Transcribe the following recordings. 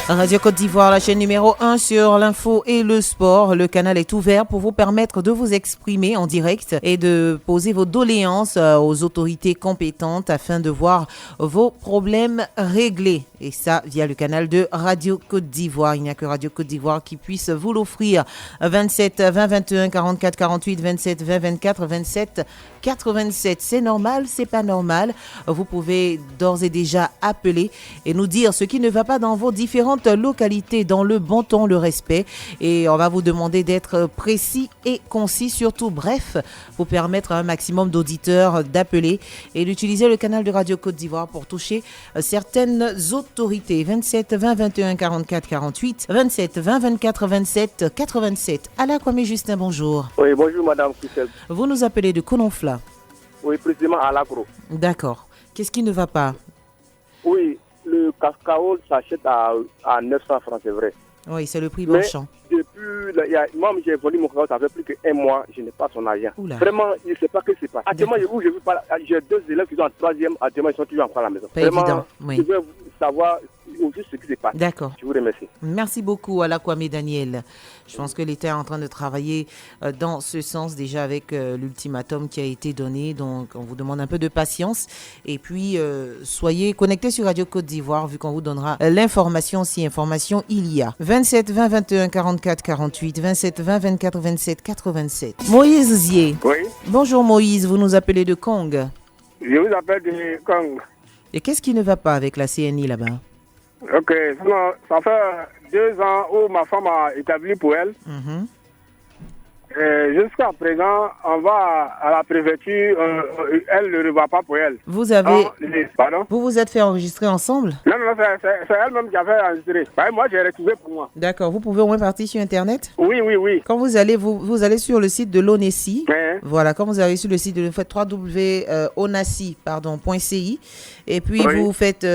Radio Côte d'Ivoire, la chaîne numéro 1 sur l'info et le sport. Le canal est ouvert pour vous permettre de vous exprimer en direct et de poser vos doléances aux autorités compétentes afin de voir vos problèmes réglés. Et ça, via le canal de Radio Côte d'Ivoire. Il n'y a que Radio Côte d'Ivoire qui puisse vous l'offrir. 27 20 21 44 48, 27 20 24 27 87. C'est normal, c'est pas normal. Vous pouvez d'ores et déjà appeler et nous dire ce qui ne va pas dans vos différentes localités, dans le bon ton, le respect. Et on va vous demander d'être précis et concis, surtout bref, pour permettre à un maximum d'auditeurs d'appeler et d'utiliser le canal de Radio Côte d'Ivoire pour toucher certaines autorités. 27 20 21 44 48, 27 20 24 27 87. Alain Kwame Justin, bonjour. Oui, bonjour Madame Koussel. Vous nous appelez de Kononfla. Oui, précisément à l'agro. D'accord. Qu'est-ce qui ne va pas? Oui, le cacao s'achète à 900 francs, c'est vrai. Oui, c'est le prix Mais marchand. depuis, moi j'ai volé mon cacao, ça fait plus qu'un mois, je n'ai pas son argent. Oula. Vraiment, je ne sais pas ce qui se passe. Actuellement, j'ai deux élèves qui sont en troisième, actuellement ils sont toujours encore à la maison. Pas Vraiment, évident, oui. je veux savoir juste ce qui se passe. D'accord. Je vous remercie. Merci beaucoup à Kwame Daniel. Je pense que l'État est en train de travailler dans ce sens déjà avec l'ultimatum qui a été donné. Donc, on vous demande un peu de patience. Et puis, soyez connectés sur Radio Côte d'Ivoire vu qu'on vous donnera l'information si information il y a. 27 20 21 44 48, 27 20 24 27 87. Moïse Zier. Oui, Bonjour Moïse, vous nous appelez de Kong. je vous appelle de Kong. Et qu'est-ce qui ne va pas avec la CNI là-bas? Ok, ça fait 2 ans où ma femme a établi pour elle. Mhm. Jusqu'à présent, on va à la préfecture, elle ne revoit pas pour elle. Vous avez... Pardon? Vous vous êtes fait enregistrer ensemble? Non, c'est elle-même qui a fait enregistrer. Moi, j'ai retrouvé pour moi. D'accord. Vous pouvez au moins partir sur Internet? Oui. Quand vous allez, vous allez sur le site de l'ONESI. Hein? Voilà, quand vous allez sur le site de www.onasi.ci et puis Oui. vous faites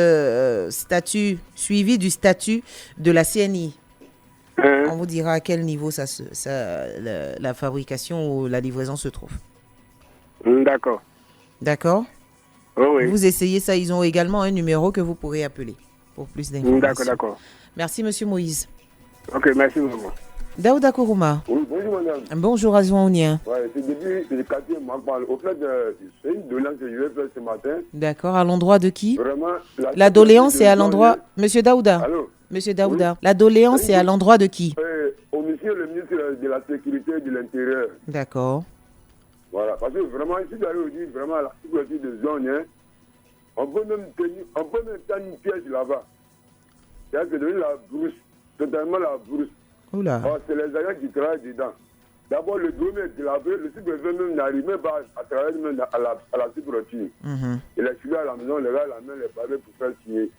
suivi du statut de la CNI. On vous dira à quel niveau la fabrication ou la livraison se trouve. D'accord. D'accord? Oui. Vous essayez ça. Ils ont également un numéro que vous pourrez appeler pour plus d'informations. D'accord. Merci, Monsieur Moïse. Ok, merci beaucoup. Daouda Kourouma. Oui, bonjour madame. Bonjour Azouaounien. Ouais, c'est depuis le quartier Magpal. Au fait, c'est une doléance que je vais faire ce matin. D'accord, à l'endroit de qui? Vraiment. La doléance est à l'endroit... Monsieur Daouda. Allô? Monsieur Daouda. Oui. La doléance est à l'endroit de qui? Au monsieur le ministre de la Sécurité et de l'Intérieur. D'accord. Voilà, parce que vraiment, si vous allez vous dire vraiment la sécurité de zone, hein, on peut même tenir une pièce là-bas. C'est-à-dire que donner la brousse, totalement la brousse. Oula. Alors, c'est les agents qui travaillent dedans. D'abord, le domaine est délabré, le sous-préfet même n'arrive même pas à travailler même à la sous-préfecture. Il est suivi à la maison, le gars la main les pavés pour faire signer.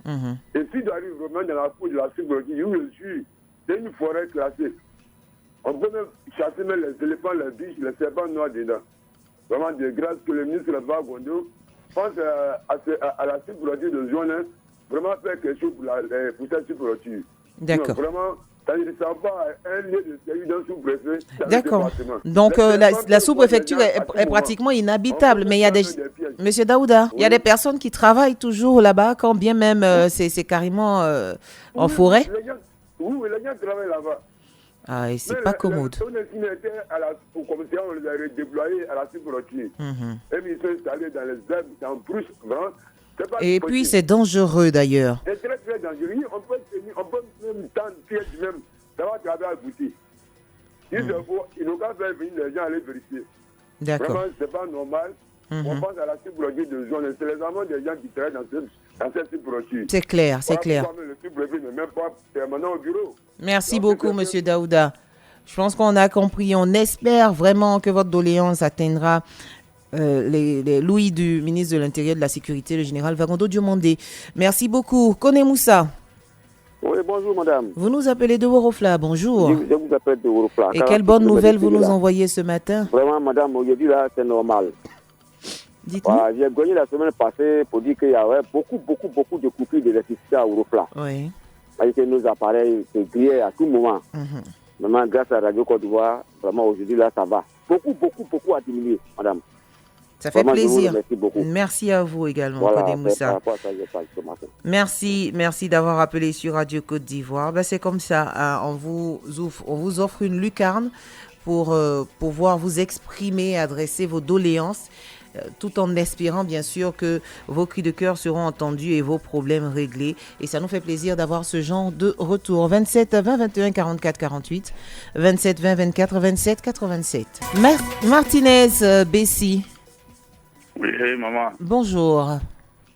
Et s'il arrive vraiment dans la cour de la sous-préfecture, où je suis, c'est une forêt classée. On peut même chasser même les éléphants, les biches, les serpents noirs dedans. Vraiment de grâce que le ministre Ba Gondo pense à la sous-préfecture de Joanne, vraiment faire quelque chose pour cette sous-préfecture. D'accord. Vraiment, ça ne sert pas un lieu de service d'un sous-préfet. D'accord. Donc la sous-préfecture est pratiquement inhabitable, mais il y a des... Monsieur Daouda, il y a des personnes qui travaillent toujours là-bas, quand bien même c'est carrément en forêt. Oui, les gens travaillent là-bas. Ah, et c'est pas commode. On au commissariat, on les a redéployés à la sous-préfecture. Et ils sont installés dans les herbes, dans Bruce, vraiment. Et puis c'est dangereux d'ailleurs. C'est très très dangereux. On peut même tendre piège même. Ça va travailler à goûter. Il n'ont qu'à faire venir les gens aller vérifier. D'accord. Vraiment, c'est pas normal. On pense à la sous-préfecture de zone. C'est les amants des gens qui travaillent dans cette sous-préfecture. C'est clair, c'est clair. Le sous-préfet n'est même pas permanent au bureau. Merci beaucoup, Monsieur Daouda. Je pense qu'on a compris. On espère vraiment que votre doléance atteindra les louis du ministre de l'Intérieur et de la Sécurité, le général Vagondo Diomandé. Merci beaucoup. Kone Moussa. Oui, bonjour madame. Vous nous appelez de Worofla, bonjour. Je vous appelle de Worofla. Et quelle bonne nouvelle vous nous envoyez ce matin? Vraiment madame, aujourd'hui là, c'est normal. Dites-nous. J'ai gagné la semaine passée pour dire qu'il y avait beaucoup de coupures d'électricité à Worofla. Oui. Parce que nos appareils se grillaient à tout moment. Maintenant, grâce à Radio Côte d'Ivoire, vraiment aujourd'hui là, ça va. Beaucoup a diminué, madame. Ça fait Vraiment, plaisir. Je vous remercie beaucoup. Merci à vous également, Voilà, Codé par Moussa. rapport à ça, je parle ce matin. Merci d'avoir appelé sur Radio Côte d'Ivoire. Ben, c'est comme ça, hein, on vous offre une lucarne pour pouvoir vous exprimer, adresser vos doléances, tout en espérant bien sûr que vos cris de cœur seront entendus et vos problèmes réglés. Et ça nous fait plaisir d'avoir ce genre de retour. 27 20 21 44 48, 27 20 24 27 87. Martinez Bessie. Oui, maman. Bonjour.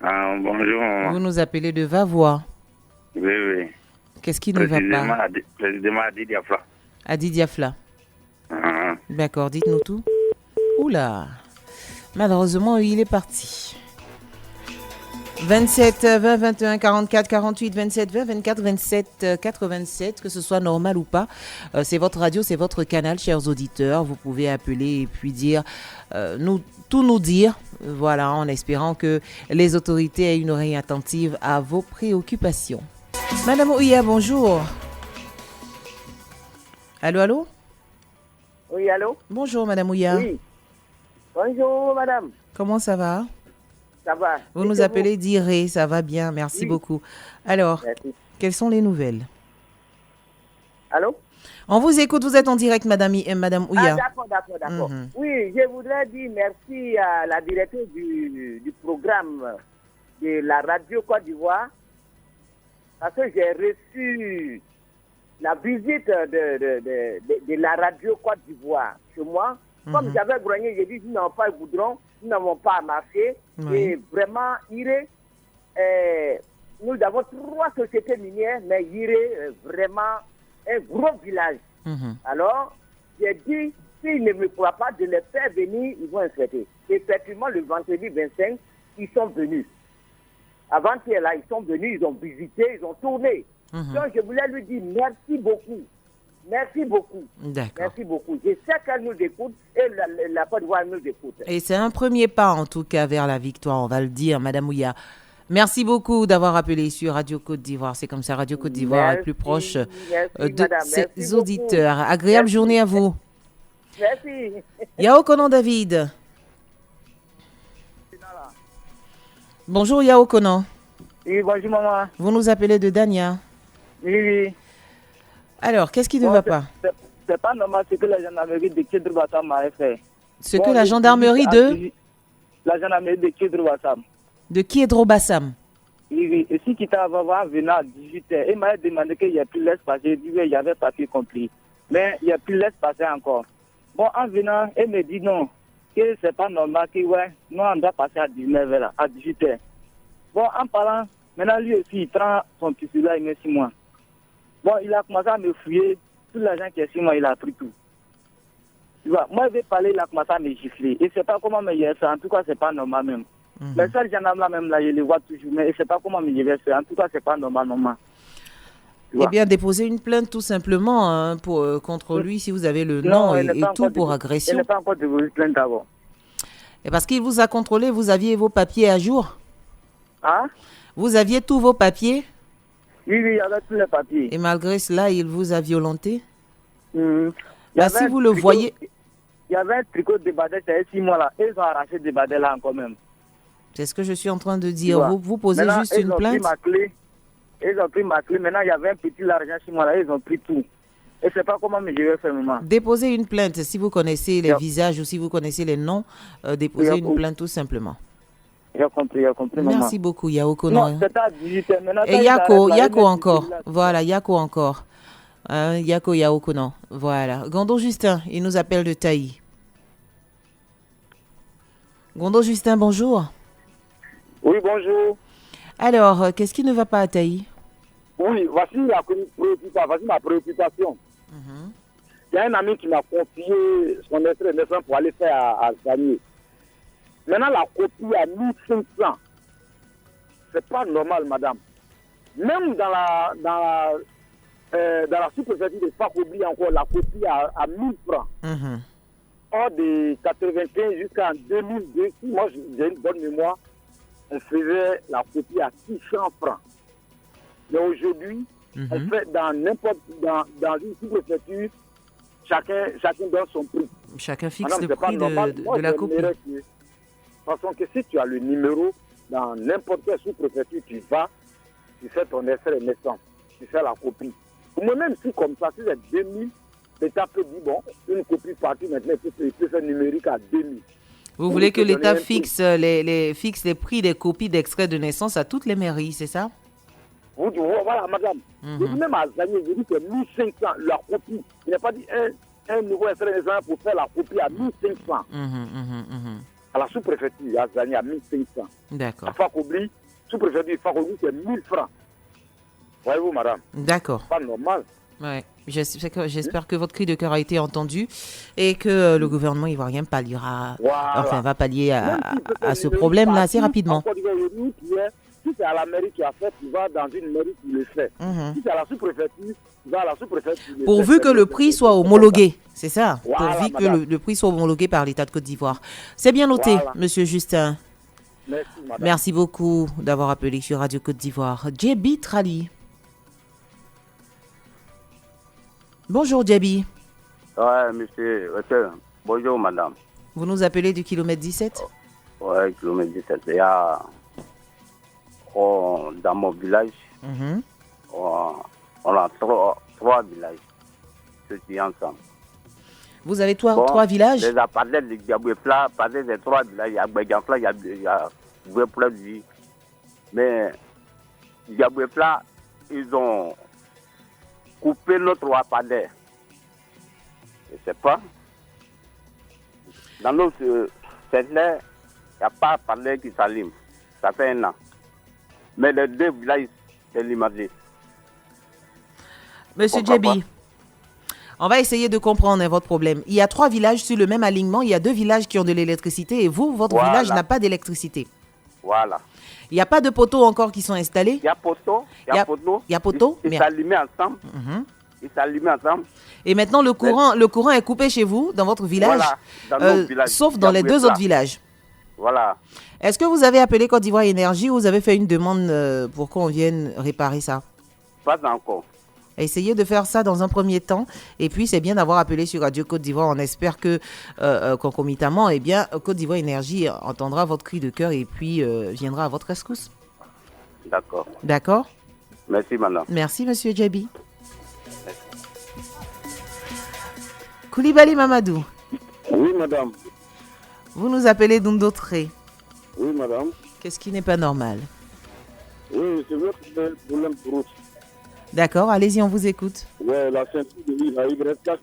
Bonjour, maman. Vous nous appelez de Vavois. Oui. Qu'est-ce qui ne va pas? Précisément Adi Diafla. Adi Diafla. D'accord, dites-nous tout. Oula. Malheureusement, il est parti. 27 20 21 44 48, 27 20 24 27 87, que ce soit normal ou pas. C'est votre radio, c'est votre canal, chers auditeurs. Vous pouvez appeler et puis dire, tout nous dire. Voilà, en espérant que les autorités aient une oreille attentive à vos préoccupations. Madame Ouya, bonjour. Allô? Oui, allô? Bonjour, Madame Ouya. Oui. Bonjour, madame. Comment ça va? Ça va. Vous nous appelez d'Iré, ça va bien, merci beaucoup. Alors, merci. Quelles sont les nouvelles? Allô? On vous écoute, vous êtes en direct, Madame Ouya. D'accord. Oui, je voudrais dire merci à la directrice du programme de la radio Côte d'Ivoire, parce que j'ai reçu la visite de la radio Côte d'Ivoire chez moi. Comme j'avais grogné, j'ai dit, nous n'avons pas le goudron, nous n'avons pas marché. Oui. Et vraiment, Iré, nous avons 3 sociétés minières, mais Iré, vraiment, un gros village. Alors, j'ai dit, s'ils ne me croient pas de les faire venir, ils vont insulter. Effectivement, le vendredi 25, ils sont venus. Avant-hier, là, ils sont venus, ils ont visité, ils ont tourné. Donc, je voulais lui dire merci beaucoup. Merci beaucoup. D'accord. Merci beaucoup. Je sais qu'elle nous écoute et la Côte d'Ivoire nous écoute. Et c'est un premier pas, en tout cas, vers la victoire, on va le dire, Madame Ouya. Merci beaucoup d'avoir appelé sur Radio Côte d'Ivoire. C'est comme ça, Radio Côte d'Ivoire est plus proche de ses auditeurs. Agréable journée à vous. Merci. Yao Konan David. Bonjour Yao Konan. Oui, bonjour maman. Vous nous appelez de Dania. Oui. Alors, qu'est-ce qui ne va pas? C'est pas normal ce que la gendarmerie de Kédro-Bassam m'a fait. Ce que la gendarmerie de... La gendarmerie de Kédro-Bassam. De Kédro-Bassam. Oui. Et si Kita va voir venant à 18h, il m'a demandé qu'il n'y a plus laisse passer. J'ai dit, oui, il y avait papier compris. Mais il n'y a plus laisse passer encore. Bon, en venant, il me dit non, que c'est pas normal, que ouais, nous on doit passer à 19h, à 18h. Bon, en parlant, maintenant lui aussi, il prend son tissu là, il met 6 mois. Bon, il a commencé à me fouiller. Tout l'argent qui est 6 mois, il a pris tout. Tu vois, moi, je vais parler, il a commencé à me gifler. Et c'est pas comment me y faire. En tout cas, c'est pas normal même. Mais ça, les gendarmes là, même là, je les vois toujours. Mais je sais pas comment me y faire. En tout cas, c'est pas normal. Eh bien, déposez une plainte tout simplement hein, contre lui si vous avez le nom et tout pour agression. Il n'est pas encore déposé plainte d'abord. Et parce qu'il vous a contrôlé, vous aviez vos papiers à jour? Hein? Vous aviez tous vos papiers? Oui, il y avait tous les papiers. Et malgré cela, il vous a violenté? Si vous le voyez... Il y avait un tricot de Badel, c'est 6 mois là. Ils ont arraché des Badel là encore même. C'est ce que je suis en train de dire. Vous posez maintenant, juste une plainte. Ils ont pris ma clé. Maintenant, il y avait un petit l'argent 6 mois là. Ils ont pris tout. Et je ne sais pas comment je vais faire maintenant. Déposez une plainte. Si vous connaissez les visages ou si vous connaissez les noms, déposez une plainte tout simplement. J'ai compris, Merci beaucoup, Yao Konan. Non, c'est à 18h. Maintenant, et Yako encore. Voilà, Yako encore. Yao Konan. Voilà. Gondo Justin, il nous appelle de Taï. Gondo Justin, bonjour. Oui, bonjour. Alors, qu'est-ce qui ne va pas à Taï? Oui, voici ma préoccupation. Il y a un ami qui m'a confié son extrait de naissance pour aller faire à Gagné. Maintenant, la copie à 1500. C'est pas normal, madame. Même dans la sous-préfecture de Fakobli, encore, la copie à 1000 francs. Hors de 95 jusqu'en 2002, si moi j'ai une bonne mémoire, on faisait la copie à 600 francs. Mais aujourd'hui, on fait dans une sous-préfecture, chacun donne son prix. Chacun fixe le prix de la copie. façon que si tu as le numéro dans n'importe quelle sous-préfecture, tu vas, tu fais ton extrait de naissance, tu fais la copie. Pour moi, même si comme ça, si c'est 2000, l'État peut dire, bon, une copie partie maintenant, il peut faire numérique à 2000. Vous voulez que l'État fixe les prix des copies d'extraits de naissance à toutes les mairies, c'est ça? Voilà, madame. Même à Zagné, je dis que 1500, la copie. Il n'a pas dit un nouveau extrait de naissance pour faire la copie à 1500. À la sous-préfecture, à Zagné, à 1500. D'accord. À Fakobli, sous-préfecture, Fakobli, c'est 1000 francs. Voyez-vous, madame? D'accord. Pas normal. Ouais. J'espère que votre cri de cœur a été entendu et que le gouvernement ivoirien palliera, va pallier à ce problème-là assez rapidement. Si c'est à la mairie qui a fait, tu vas dans une mairie qui le fait. Si c'est à la sous-préfecture, tu vas à la sous-préfecture. Pourvu que le prix soit homologué, c'est ça. Pourvu que le prix soit homologué par l'État de Côte d'Ivoire. C'est bien noté, Monsieur Justin. Merci, madame. Merci beaucoup d'avoir appelé sur Radio Côte d'Ivoire. Djebi Trali. Bonjour Djebi. Ouais, monsieur. Bonjour, madame. Vous nous appelez du kilomètre 17? Ouais, kilomètre 17. Il y a... dans mon village, on a trois villages. Ceux ensemble. Vous avez trois villages? Les appartements de Diabouepla, parler des trois villages, il y a Béganfla, il y a Diabouepla. Mais Diabouepla, ils ont coupé notre appareil. Je ne sais pas. Dans notre c'est là, il n'y a pas appareil qui s'allume. Ça fait un an. Mais les deux villages, c'est limagé. Monsieur Djebi, on va essayer de comprendre votre problème. Il y a trois villages sur le même alignement. Il y a deux villages qui ont de l'électricité et vous, votre village n'a pas d'électricité. Voilà. Il n'y a pas de poteaux encore qui sont installés? Il y a poteaux. Il y a poteaux. Ils s'allument ensemble. Ils s'allument ensemble. Et maintenant, le courant est coupé chez vous, dans votre village, voilà, dans nos villages, sauf dans les deux autres villages. Voilà. Est-ce que vous avez appelé Côte d'Ivoire Énergie ou vous avez fait une demande pour qu'on vienne réparer ça? Pas encore. Essayez de faire ça dans un premier temps. Et puis, c'est bien d'avoir appelé sur Radio Côte d'Ivoire. On espère que, concomitamment, eh bien, Côte d'Ivoire Énergie entendra votre cri de cœur et puis viendra à votre rescousse. D'accord. D'accord? Merci, madame. Merci, monsieur Djebi. Koulibaly Mamadou. Oui, madame. Vous nous appelez d'Undotré. Oui, madame. Qu'est-ce qui n'est pas normal? Oui, c'est votre problème pour route. D'accord, allez-y, on vous écoute. Oui, la ceinture de l'île, la Y4.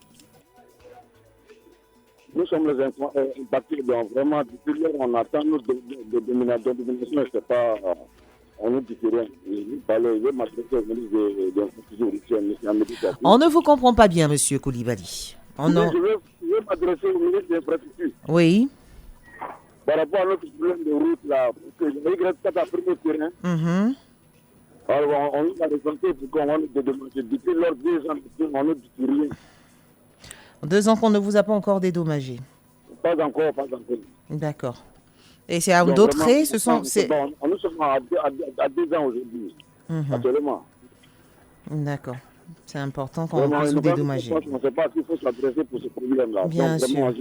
Nous sommes les impactés. Donc, vraiment, depuis là, on attend notre domination. Je ne sais pas, on ne dit rien. Je vais m'adresser au ministre de l'institution routière, On ne vous comprend pas bien, monsieur Koulibaly. Je vais m'adresser au ministre de l'infrastructure. Oui. Par rapport à notre problème de route, là, parce que la Y4 a pris le terrain. Alors, on nous a ressenti pour qu'on nous demande. Depuis lors 2 ans, on ne dit rien. 2 ans qu'on ne vous a pas encore dédommagé. Pas encore. D'accord. Et c'est à Undotré, ce sont... Bon, nous sommes à 2 ans aujourd'hui, actuellement. D'accord. C'est important qu'on puisse vous dédommager. On ne sait pas s'il faut s'adresser pour ce problème-là. Bien sûr.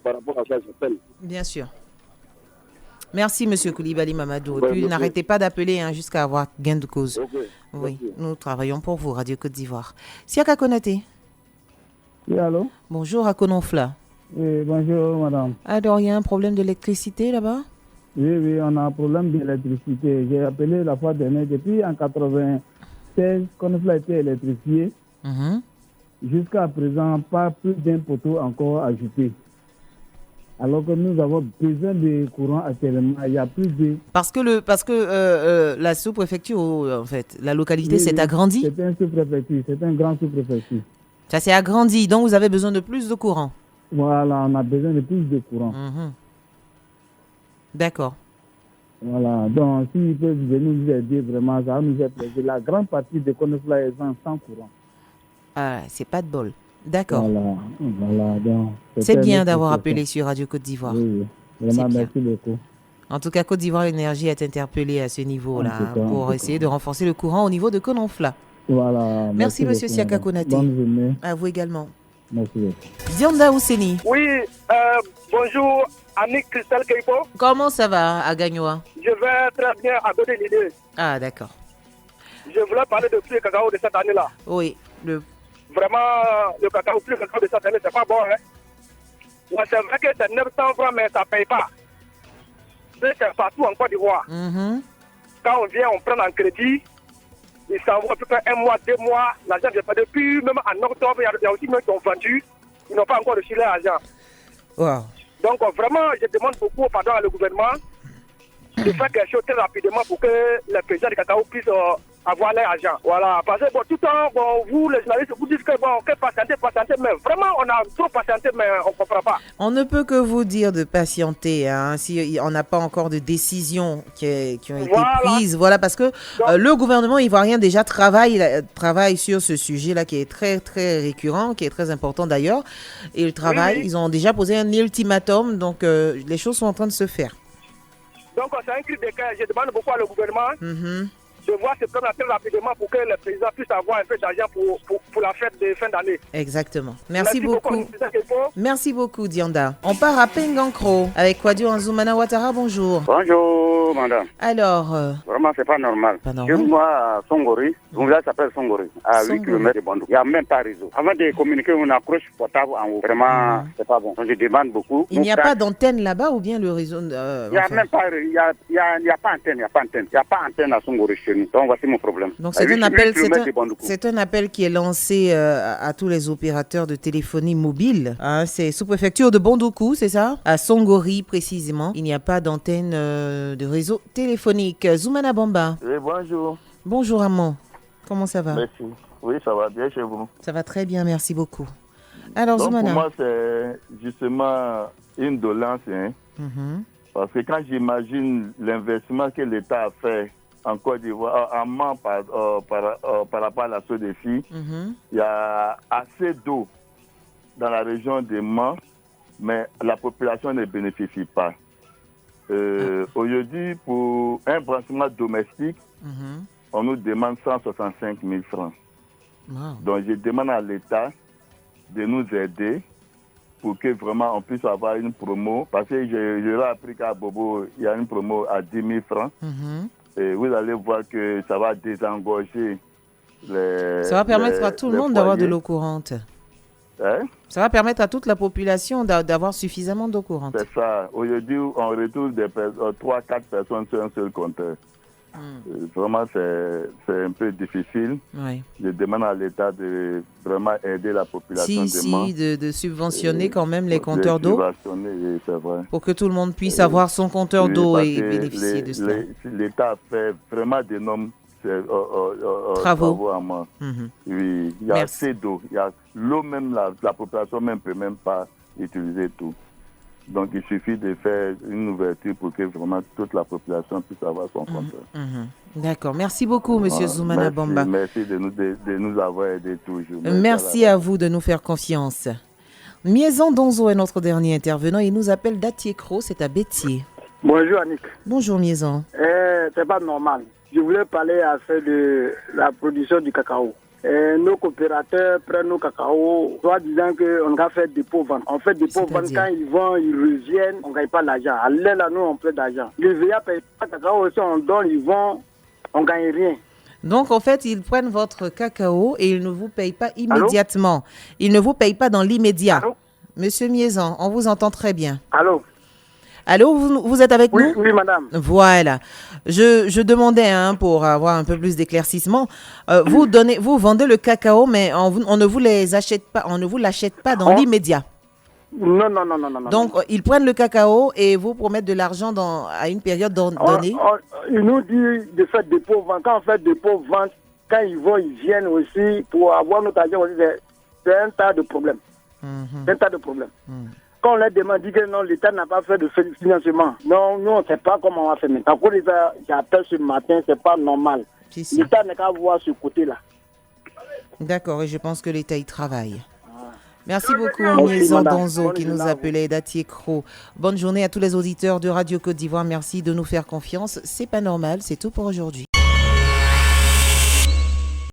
Par rapport à ça, j'appelle. Bien sûr. Merci, monsieur Koulibaly Mamadou. Et puis, n'arrêtez pas d'appeler jusqu'à avoir gain de cause. Okay. Oui, nous travaillons pour vous, Radio Côte d'Ivoire. Siaka Konaté. Oui, allô? Bonjour, à Kononfla. Oui, bonjour, madame. Alors, il y a un problème d'électricité là-bas? Oui, on a un problème d'électricité. J'ai appelé la fois dernière, depuis en 96, Kononfla a été électrifié. Jusqu'à présent, pas plus d'un poteau encore ajouté. Alors que nous avons besoin de courant actuellement, il y a plus de... Parce que la sous-préfecture, en fait, la localité s'est agrandie. C'est un sous-préfecture, c'est un grand sous-préfecture. Ça s'est agrandi, donc vous avez besoin de plus de courant. Voilà, on a besoin de plus de courant. D'accord. Voilà, donc s'ils peuvent venir nous aider, vraiment, ça va nous faire plaisir. La grande partie de Konofla est sans courant. Ah, c'est pas de bol. D'accord. Voilà, donc... C'est bien d'avoir appelé sur Radio Côte d'Ivoire. Oui, vraiment, merci beaucoup. En tout cas, Côte d'Ivoire Énergie est interpellée à ce niveau-là pour essayer de renforcer le courant au niveau de Kononfla. Voilà. Merci monsieur Siaka Konaté. Bonne journée. À vous également. Merci beaucoup. Dianda Ousseni. Oui, bonjour Annick Christelle Keipo. Comment ça va à Gagnoa? Je vais très bien à côté de l'idée. Ah, d'accord. Je voulais parler de plus de cacao de cette année-là. Oui. Vraiment, le cacao, plus de cacao de cette année, c'est pas bon. Hein? Ouais, c'est vrai que c'est 900 francs, mais ça ne paye pas. C'est partout en Côte d'Ivoire. Quand on vient, on prend en crédit. Ils s'envoient plus un mois, 2 mois. L'argent, j'ai pas depuis, même en octobre, il y a aussi même qui ont vendu. Ils n'ont pas encore reçu leur argent. Wow. Donc, vraiment, je demande beaucoup pardon à le gouvernement de faire quelque chose très rapidement pour que les paysans de cacao puissent avoir leur argent. Voilà. Parce que, bon, tout le temps, bon, vous, les journalistes, vous dites que, bon, que patienter, mais vraiment, on a trop patienté, mais on ne comprend pas. On ne peut que vous dire de patienter, hein, si on n'a pas encore de décisions qui ont été prises. Voilà, parce que le gouvernement ivoirien déjà travaille sur ce sujet-là qui est très, très récurrent, qui est très important d'ailleurs. Et le travail, ils ont déjà posé un ultimatum, donc les choses sont en train de se faire. Donc, c'est un cri de cœur. Je demande beaucoup au gouvernement de voir ce problème très rapidement pour que les paysans puissent avoir un peu d'argent pour la fête de fin d'année. Exactement. Merci beaucoup. Merci beaucoup, Dianda. On part à Pengankro avec Kwadjo Anzoumana Ouattara. Bonjour. Bonjour, madame. Alors. Vraiment, c'est pas normal. Moi, à Songori, mon village s'appelle Songori, à 8 km de Bandou. Il n'y a même pas réseau. Avant de communiquer, on accroche portable en haut. Vraiment, c'est pas bon. Donc, je demande beaucoup. Il n'y a pas d'antenne là-bas ou bien le réseau il n'y a même pas, il n'y a pas antenne, il n'y a pas antenne. Il n'y a pas antenne à Songori chez nous. Donc, voici mon problème. Donc, c'est un appel qui est lancé à tous les opérateurs de téléphonie mobile. Hein, c'est sous-préfecture de Bondoukou, c'est ça? À Songori, précisément. Il n'y a pas d'antenne de réseau téléphonique. Zoumana Bamba. Oui, bonjour. Bonjour, Amon. Comment ça va? Merci. Oui, ça va bien chez vous. Ça va très bien, merci beaucoup. Alors, donc, Zoumana. Pour moi, c'est justement une doléance. Hein, parce que quand j'imagine l'investissement que l'État a fait en Côte d'Ivoire, en Mans par rapport à la SODEFI, il y a assez d'eau dans la région de Mans, mais la population ne bénéficie pas. Aujourd'hui, pour un branchement domestique, on nous demande 165 000 francs. Wow. Donc, je demande à l'État de nous aider pour que vraiment on puisse avoir une promo. Parce que j'aurais appris qu'à Bobo, il y a une promo à 10 000 francs. Et vous allez voir que ça va désengorger les... Ça va permettre à tout le monde d'avoir de l'eau courante. Hein? Ça va permettre à toute la population d'avoir suffisamment d'eau courante. C'est ça. Aujourd'hui, on retrouve 3-4 personnes sur un seul compteur. Vraiment, c'est un peu difficile. Oui. Je demande à l'État de vraiment aider la population de subventionner quand même les compteurs d'eau. Oui, c'est vrai. Pour que tout le monde puisse avoir son compteur d'eau et bénéficier de cela. L'État fait vraiment d'énormes travaux à moi. Oui, il y a assez d'eau. L'eau même, la population même peut même pas utiliser tout. Donc, il suffit de faire une ouverture pour que vraiment toute la population puisse avoir son compteur. D'accord. Merci beaucoup, Monsieur Zoumana Bamba. Merci de nous avoir aidés toujours. Merci à vous de nous faire confiance. Miezan Donzo est notre dernier intervenant. Il nous appelle Datiekro, c'est à Bétier. Bonjour, Annick. Bonjour, Miezan. C'est pas normal. Je voulais parler à fait de la production du cacao. Nos coopérateurs prennent nos cacao, soit disant qu'on va faire dépôt-vente. On fait dépôt-vente, quand ils vont, ils reviennent, on ne gagne pas l'argent. À l'aile, là, nous, on fait d'argent. Les VA ne payent pas de cacao, aussi on donne, ils vont, on ne gagne rien. Donc, en fait, ils prennent votre cacao et ils ne vous payent pas immédiatement. Ils ne vous payent pas dans l'immédiat. Monsieur Miezan, on vous entend très bien. Allô, vous êtes avec nous? Oui, madame. Voilà. Je demandais pour avoir un peu plus d'éclaircissement. Vous vendez le cacao, mais on ne vous l'achète pas dans l'immédiat. Non. Donc, ils prennent le cacao et vous promettent de l'argent à une période donnée. Ils nous disent de faire dépôt-vente. Quand on fait dépôt-vente, quand ils vont, ils viennent aussi pour avoir notre argent. C'est un tas de problèmes. Quand on leur demande, dit que non, l'État n'a pas fait de financement. Non, nous, on ne sait pas comment on va faire. Encore une fois, j'appelle ce matin, c'est pas normal. L'État n'a qu'à voir ce côté-là. D'accord, et je pense que l'État y travaille. Merci beaucoup, Miezan Donzo, qui nous appelait Datiekro. Bonne journée à tous les auditeurs de Radio Côte d'Ivoire. Merci de nous faire confiance. C'est pas normal, c'est tout pour aujourd'hui.